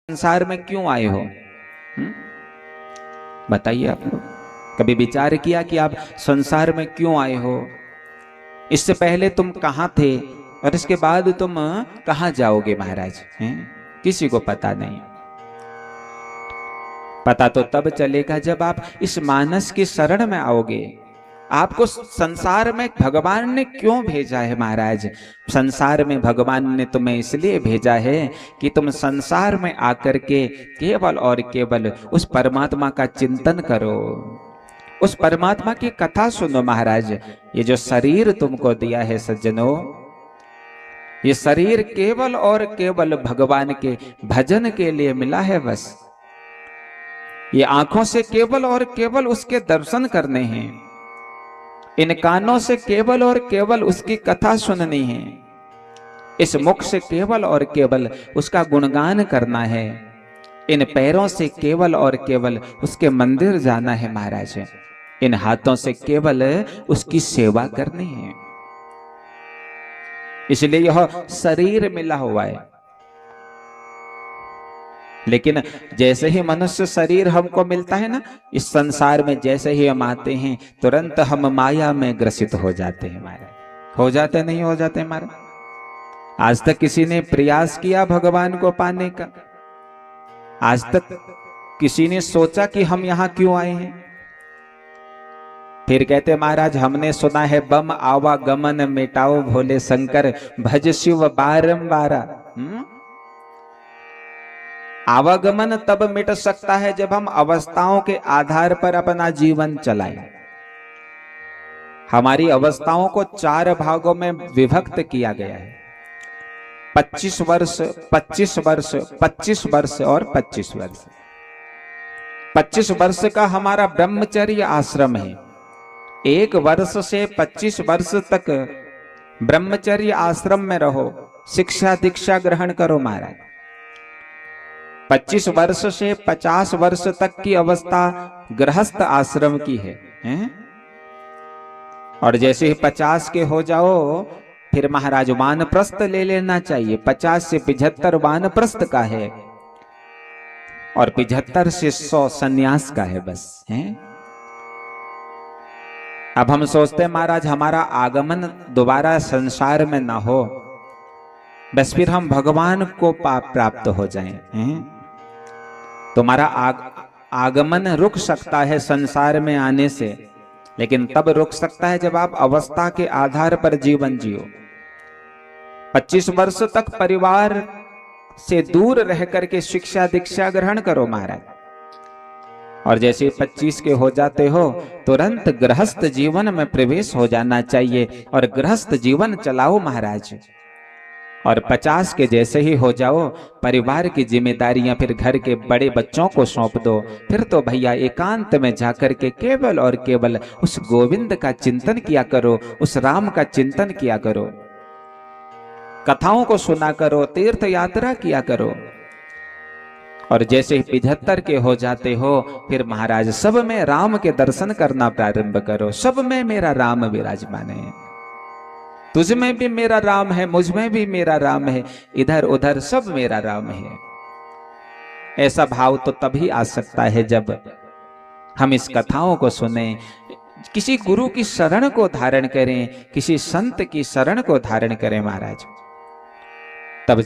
संसार में क्यों आए हो? बताइए आप लोग कभी विचार किया कि आप संसार में क्यों आए हो? इससे पहले तुम कहां थे और इसके बाद तुम कहां जाओगे महाराज? हैं? किसी को पता नहीं। पता तो तब चलेगा जब आप इस मानस की शरण में आओगे। आपको संसार में भगवान ने क्यों भेजा है महाराज? संसार में भगवान ने तुम्हें इसलिए भेजा है कि तुम संसार में आकर के केवल और केवल उस परमात्मा का चिंतन करो, उस परमात्मा की कथा सुनो महाराज। ये जो शरीर तुमको दिया है सज्जनों, ये शरीर केवल और केवल भगवान के भजन के लिए मिला है। बस ये आंखों से केवल और केवल उसके दर्शन करने हैं, इन कानों से केवल और केवल उसकी कथा सुननी है, इस मुख से केवल और केवल उसका गुणगान करना है, इन पैरों से केवल और केवल उसके मंदिर जाना है महाराज, इन हाथों से केवल उसकी सेवा करनी है। इसलिए यह शरीर मिला हुआ है। लेकिन जैसे ही मनुष्य शरीर हमको मिलता है ना, इस संसार में जैसे ही हम आते हैं तुरंत हम माया में ग्रसित हो जाते हैं महाराज। हो जाते नहीं हो जाते महाराज? आज तक किसी ने प्रयास किया भगवान को पाने का? आज तक किसी ने सोचा कि हम यहां क्यों आए हैं? फिर कहते महाराज हमने सुना है बम आवागमन मिटाओ भोले शंकर भज शिव बारंबारा। आवागमन तब मिट सकता है जब हम अवस्थाओं के आधार पर अपना जीवन चलाएं। हमारी अवस्थाओं को 4 भागों में विभक्त किया गया है। 25 वर्ष, 25 वर्ष, 25 वर्ष और 25 वर्ष। 25 वर्ष का हमारा ब्रह्मचर्य आश्रम है। 1 वर्ष से 25 वर्ष तक ब्रह्मचर्य आश्रम में रहो, शिक्षा दीक्षा ग्रहण करो महाराज। 25 वर्ष से 50 वर्ष तक की अवस्था गृहस्थ आश्रम की है, हैं? और जैसे ही 50 के हो जाओ फिर महाराज वानप्रस्थ ले लेना चाहिए। 50 से 75 वानप्रस्थ का है और 75 से 100 सन्यास का है बस, हैं? अब हम सोचते हैं महाराज हमारा आगमन दोबारा संसार में ना हो, बस फिर हम भगवान को प्राप्त हो जाएं, हैं? तुम्हारा आगमन रुक सकता है संसार में आने से, लेकिन तब रुक सकता है जब आप अवस्था के आधार पर जीवन जियो। 25 वर्ष तक परिवार से दूर रह करके शिक्षा दीक्षा ग्रहण करो महाराज, और जैसे 25 के हो जाते हो तुरंत गृहस्थ जीवन में प्रवेश हो जाना चाहिए और गृहस्थ जीवन चलाओ महाराज। और 50 के जैसे ही हो जाओ परिवार की जिम्मेदारियां फिर घर के बड़े बच्चों को सौंप दो। फिर तो भैया एकांत में जाकर के केवल और केवल उस गोविंद का चिंतन किया करो, उस राम का चिंतन किया करो, कथाओं को सुना करो, तीर्थ यात्रा किया करो। और जैसे ही 75 के हो जाते हो फिर महाराज सब में राम के दर्शन करना प्रारंभ करो। सब में मेरा राम विराजमान है, तुझ में भी मेरा राम है, मुझ में भी मेरा राम है, इधर उधर सब मेरा राम है। ऐसा भाव तो तभी आ सकता है जब हम इस कथाओं को सुने, किसी गुरु की शरण को धारण करें, किसी संत की शरण को धारण करें महाराज, तब